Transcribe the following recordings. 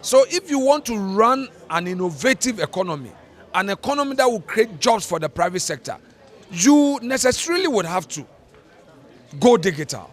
So if you want to run an innovative economy, an economy that will create jobs for the private sector, you necessarily would have to go digital.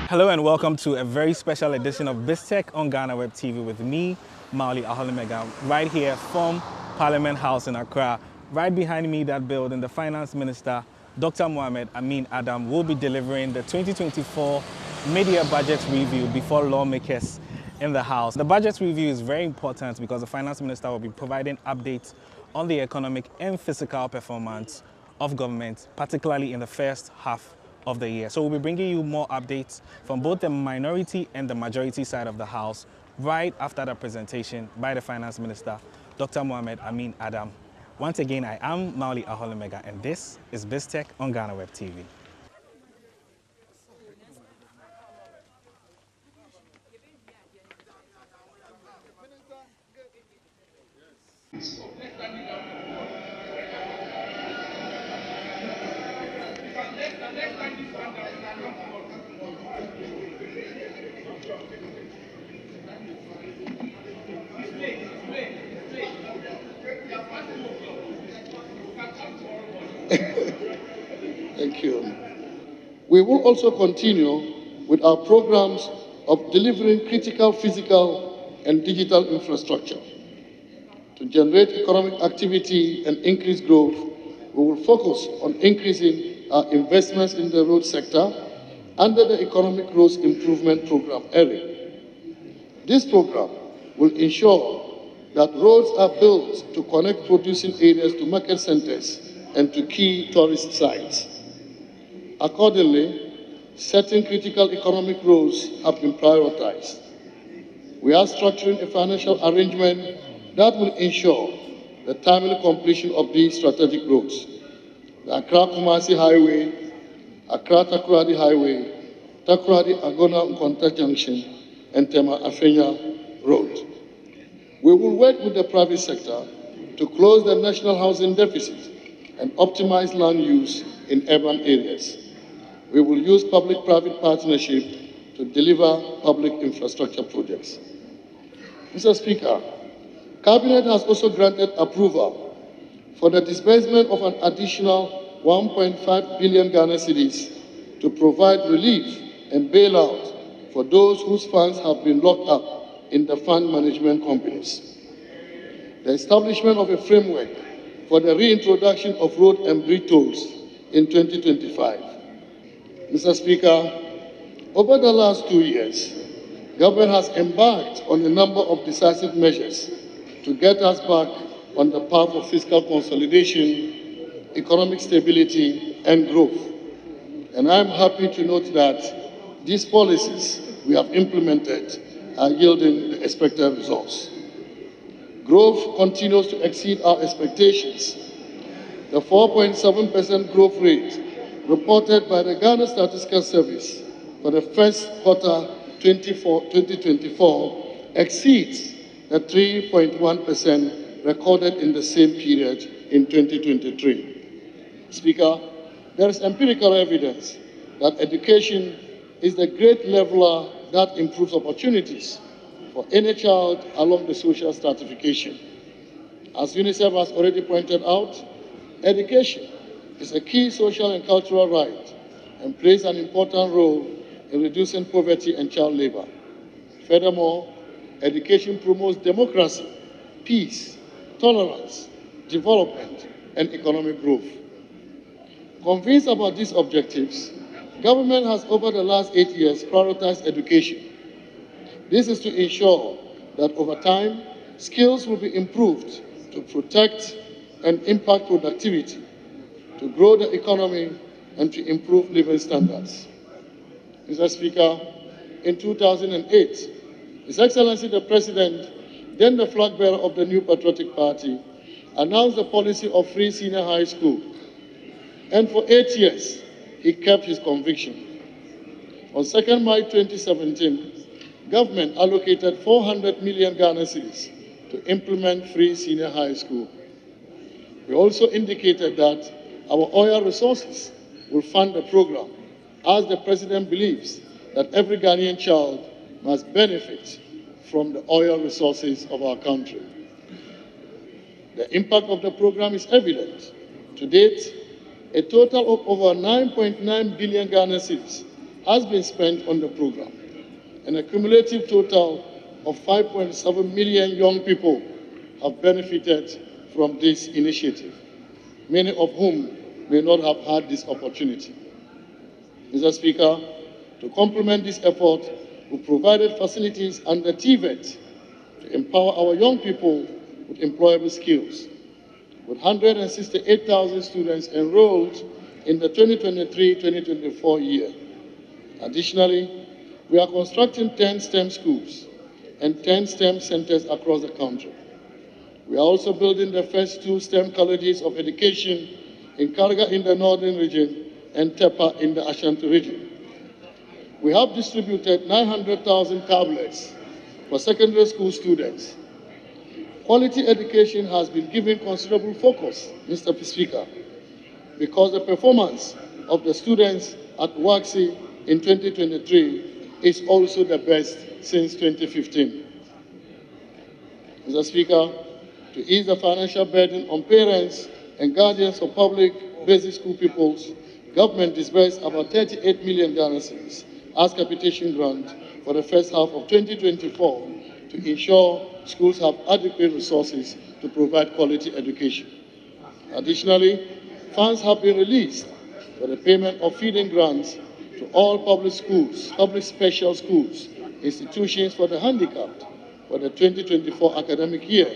Hello and welcome to a very special edition of BizTech on GhanaWeb TV with me, Mauli Aholemega, right here from Parliament House in Accra. Right behind me, that building, the Finance Minister, Dr. Mohamed Amin Adam, will be delivering the 2024 mid-year budget review before lawmakers in the House. The budget review is very important because the Finance Minister will be providing updates on the economic and fiscal performance of government, particularly in the first half of the year. So we'll be bringing you more updates from both the minority and the majority side of the House right after the presentation by the Finance Minister, Dr. Mohamed Amin Adam. Once again, I am Mauli Aholemega, and this is BizTech on GhanaWeb TV. Thank you. We will also continue with our programs of delivering critical physical and digital infrastructure. To generate economic activity and increase growth, we will focus on increasing our investments in the road sector under the Economic Growth Improvement Program area. This program will ensure that roads are built to connect producing areas to market centers and to key tourist sites. Accordingly, certain critical economic roads have been prioritized. We are structuring a financial arrangement that will ensure the timely completion of these strategic roads: the Accra-Kumasi Highway, Accra-Takoradi Highway, Takoradi-Agona-Nkonta Junction, and Tema-Afenya Road. We will work with the private sector to close the national housing deficit and optimize land use in urban areas. We will use public-private partnership to deliver public infrastructure projects. Mr. Speaker, Cabinet has also granted approval for the disbursement of an additional 1.5 billion Ghana cedis to provide relief and bailout for those whose funds have been locked up in the fund management companies. The establishment of a framework for the reintroduction of road and bridge tolls in 2025. Mr. Speaker, over the last 2 years, government has embarked on a number of decisive measures to get us back on the path of fiscal consolidation, economic stability, and growth. And I'm happy to note that these policies we have implemented are yielding the expected results. Growth continues to exceed our expectations. The 4.7% growth rate reported by the Ghana Statistical Service for the first quarter 2024 exceeds the 3.1% recorded in the same period in 2023. Speaker, there is empirical evidence that education is the great leveler that improves opportunities for any child along the social stratification. As UNICEF has already pointed out, education is a key social and cultural right and plays an important role in reducing poverty and child labor. Furthermore, education promotes democracy, peace, tolerance, development, and economic growth. Convinced about these objectives, government has over the last 8 years prioritized education. This is to ensure that over time, skills will be improved to protect and impact productivity, to grow the economy, and to improve living standards. Mr. Speaker, in 2008, His Excellency the President, then the flag bearer of the New Patriotic Party, announced the policy of free senior high school. And for 8 years, he kept his conviction. On 2nd May 2017, government allocated 400 million Ghana cedis to implement free senior high school. We also indicated that Our oil resources will fund the program, as the President believes that every Ghanaian child must benefit from the oil resources of our country. The impact of the program is evident. To date, a total of over 9.9 billion Ghana cedis has been spent on the program, and a cumulative total of 5.7 million young people have benefited from this initiative, many of whom may not have had this opportunity. Mr. Speaker, to complement this effort, we provided facilities under TVET to empower our young people with employable skills, with 168,000 students enrolled in the 2023-2024 year. Additionally, we are constructing 10 STEM schools and 10 STEM centers across the country. We are also building the first 2 STEM colleges of education in Karga in the northern region and Tepa in the Ashanti region. We have distributed 900,000 tablets for secondary school students. Quality education has been given considerable focus, Mr. Speaker, because the performance of the students at WAXI in 2023 is also the best since 2015. Mr. Speaker, to ease the financial burden on parents and guardians of public basic school pupils, government disbursed about 38 million Ghana cedis as capitation grant for the first half of 2024 to ensure schools have adequate resources to provide quality education. Additionally, funds have been released for the payment of feeding grants to all public schools, public special schools, institutions for the handicapped for the 2024 academic year,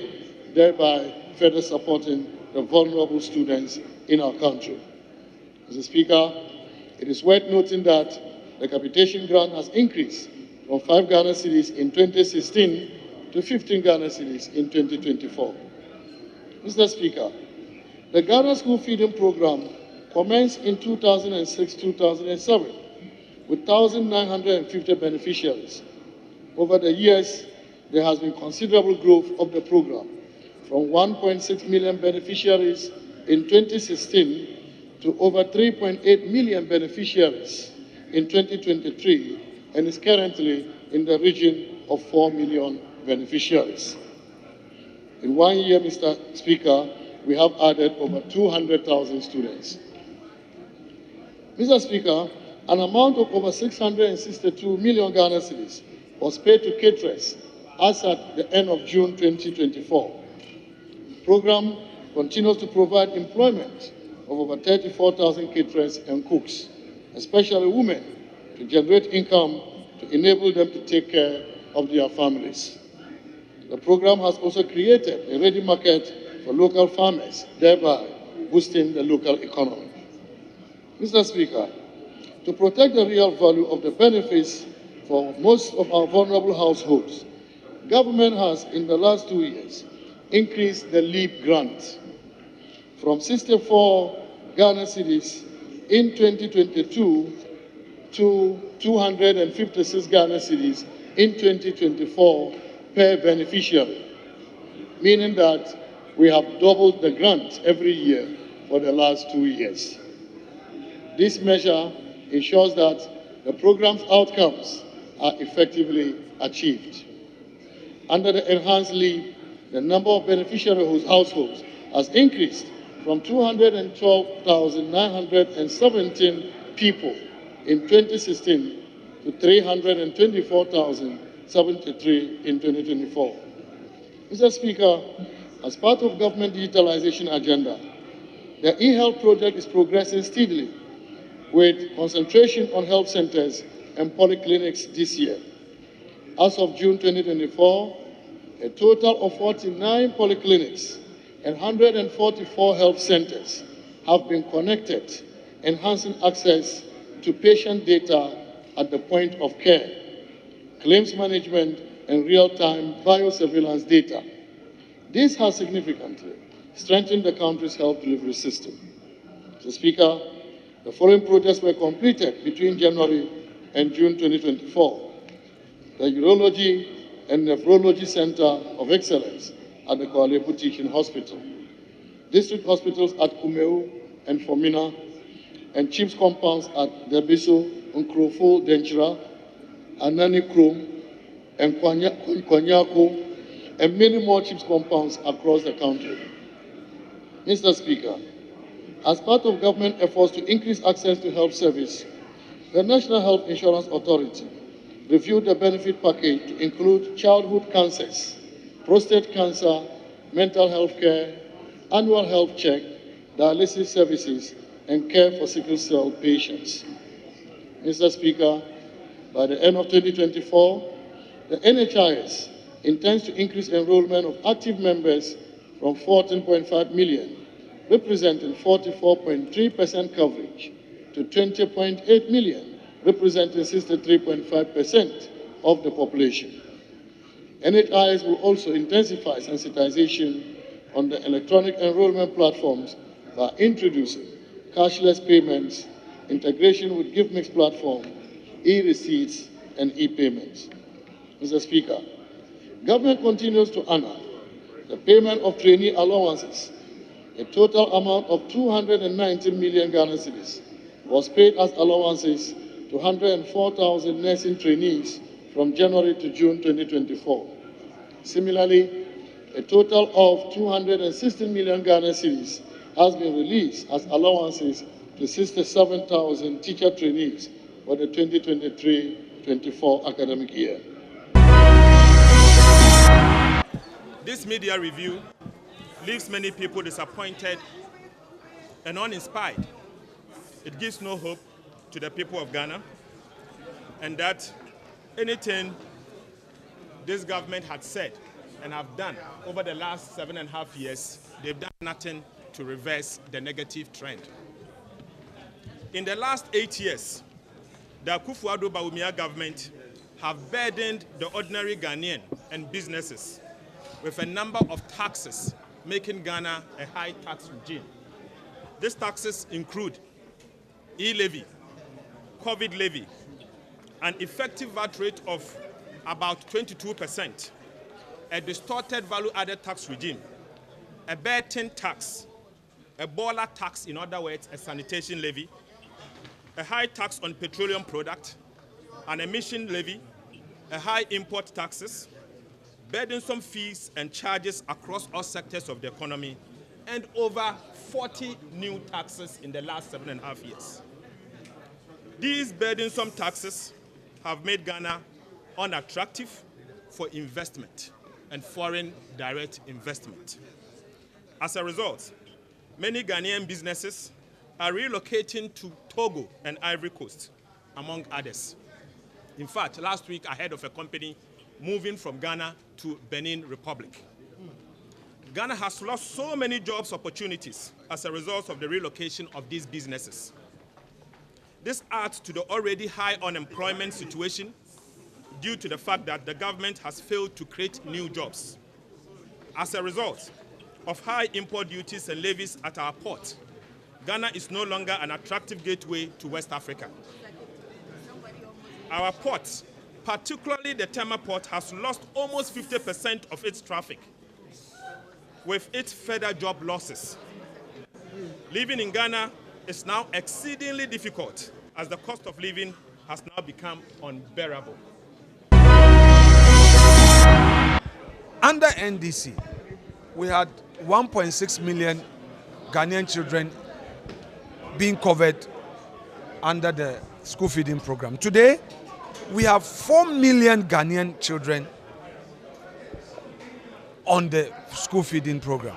thereby further supporting the vulnerable students in our country. Mr. Speaker, it is worth noting that the capitation grant has increased from 5 Ghana cedis in 2016 to 15 Ghana cedis in 2024. Mr. Speaker, the Ghana School Feeding Program commenced in 2006-2007 with 1,950 beneficiaries. Over the years, there has been considerable growth of the program, from 1.6 million beneficiaries in 2016 to over 3.8 million beneficiaries in 2023, and is currently in the region of 4 million beneficiaries. In 1 year, Mr. Speaker, we have added over 200,000 students. Mr. Speaker, an amount of over 662 million Ghana cedis was paid to caterers as at the end of June 2024. The program continues to provide employment of over 34,000 caterers and cooks, especially women, to generate income to enable them to take care of their families. The program has also created a ready market for local farmers, thereby boosting the local economy. Mr. Speaker, to protect the real value of the benefits for most of our vulnerable households, government has, in the last 2 years, increased the LEAP grant from 64 Ghana cedis in 2022 to 256 Ghana cedis in 2024 per beneficiary, meaning that we have doubled the grant every year for the last 2 years. This measure ensures that the program's outcomes are effectively achieved. Under the enhanced LEAP, the number of beneficiary households has increased from 212,917 people in 2016 to 324,073 in 2024. Mr. Speaker, as part of government digitalization agenda, the e-health project is progressing steadily, with concentration on health centers and polyclinics this year. As of June 2024, a total of 49 polyclinics and 144 health centers have been connected, enhancing access to patient data at the point of care, claims management, and real-time biosurveillance data. This has significantly strengthened the country's health delivery system. Mr. Speaker, the following projects were completed between January and June 2024. The Urology and Nephrology Center of Excellence at the Kuala Lumpur Teaching Hospital, district hospitals at Nkommo Wo and Formina, and chips compounds at Debiso, Nkrofo, Denchira, Anani Krom, and Kwanyako, and many more chips compounds across the country. Mr. Speaker, as part of government efforts to increase access to health service, the National Health Insurance Authority reviewed the benefit package to include childhood cancers, prostate cancer, mental health care, annual health check, dialysis services, and care for sickle cell patients. Mr. Speaker, by the end of 2024, the NHIS intends to increase enrollment of active members from 14.5 million, representing 44.3% coverage, to 20.8 million, representing 63.5% of the population. NHIS will also intensify sensitization on the electronic enrollment platforms by introducing cashless payments, integration with GiveMix platform, e-receipts, and e-payments. Mr. Speaker, government continues to honor the payment of trainee allowances. A total amount of 290 million Ghana cedis was paid as allowances to 104,000 nursing trainees from January to June 2024. Similarly, a total of 260 million Ghana cedis has been released as allowances to 67,000 teacher trainees for the 2023-24 academic year. This media review leaves many people disappointed and uninspired. It gives no hope to the people of Ghana, and that anything this government had said and have done over the last 7.5 years, they've done nothing to reverse the negative trend. In the last 8 years, the Akufo-Addo Bawumia government have burdened the ordinary Ghanaian and businesses with a number of taxes, making Ghana a high tax regime. These taxes include e-levy, COVID levy, an effective VAT rate of about 22%, a distorted value-added tax regime, a betting tax, a baller tax, in other words, a sanitation levy, a high tax on petroleum product, an emission levy, a high import taxes, burdensome fees and charges across all sectors of the economy, and over 40 new taxes in the last 7.5 years. These burdensome taxes have made Ghana unattractive for investment and foreign direct investment. As a result, many Ghanaian businesses are relocating to Togo and Ivory Coast, among others. In fact, last week I heard of a company moving from Ghana to Benin Republic. Ghana has lost so many jobs opportunities as a result of the relocation of these businesses. This adds to the already high unemployment situation due to the fact that the government has failed to create new jobs. As a result of high import duties and levies at our port, Ghana is no longer an attractive gateway to West Africa. Our ports, particularly the Tema port, has lost almost 50% of its traffic, with its further job losses. Living in Ghana is now exceedingly difficult as the cost of living has now become unbearable. Under NDC, we had 1.6 million Ghanaian children being covered under the school feeding program. Today, we have 4 million Ghanaian children on the school feeding program.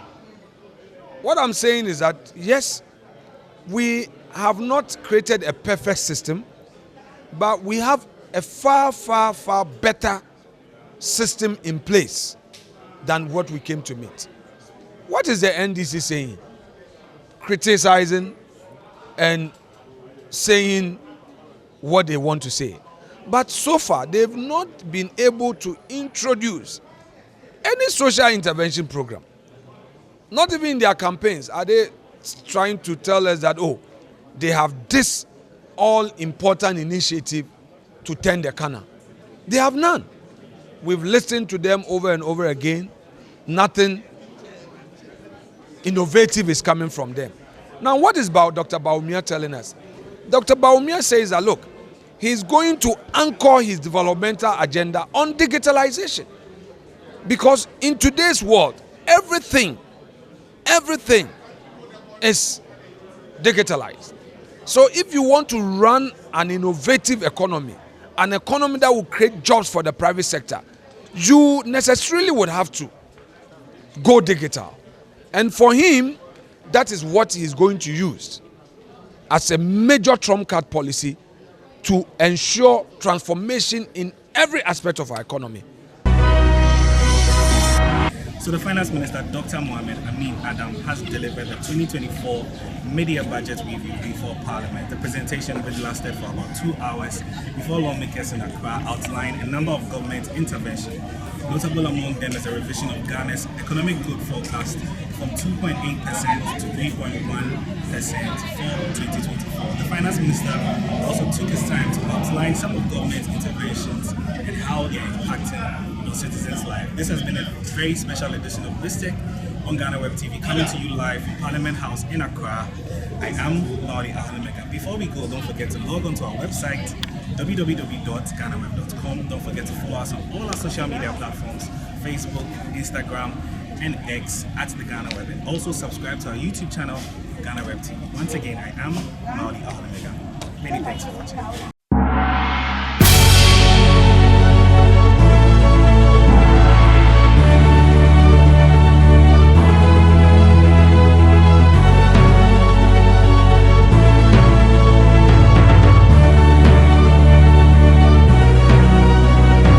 What I'm saying is that, yes, we have not created a perfect system, but we have a far, far, far better system in place than what we came to meet. What is the NDC saying? Criticizing and saying what they want to say. But so far, they've not been able to introduce any social intervention program. Not even in their campaigns are they trying to tell us that, oh, they have this all-important initiative to turn the corner. They have none. We've listened to them over and over again. Nothing innovative is coming from them. Now, what is Dr. Bawumia telling us? Dr. Bawumia says that, look, he's going to anchor his developmental agenda on digitalization. Because in today's world, everything is digitalized. So if you want to run an innovative economy, an economy that will create jobs for the private sector, you necessarily would have to go digital. And for him, that is what he's going to use as a major trump card policy to ensure transformation in every aspect of our economy. So the Finance Minister, Dr. Mohamed Amin Adam, has delivered the 2024 Media Budget Review before Parliament. The presentation, which lasted for about 2 hours before lawmakers in Accra outlined a number of government interventions. Notable among them is a revision of Ghana's economic growth forecast from 2.8% to 3.1% for 2024. The Finance Minister also took his time to outline some of government interventions and how they are impacting citizens' lives. This has been a very special edition of BizTech on GhanaWeb TV, coming to you live from Parliament House in Accra. I am Mauli Ahalimega. Before we go, don't forget to log on to our website, www.ghanaweb.com. Don't forget to follow us on all our social media platforms, Facebook, Instagram, and X at the GhanaWeb. And also subscribe to our YouTube channel, GhanaWeb TV. Once again, I am Mauli Ahalimega. Many thanks for watching.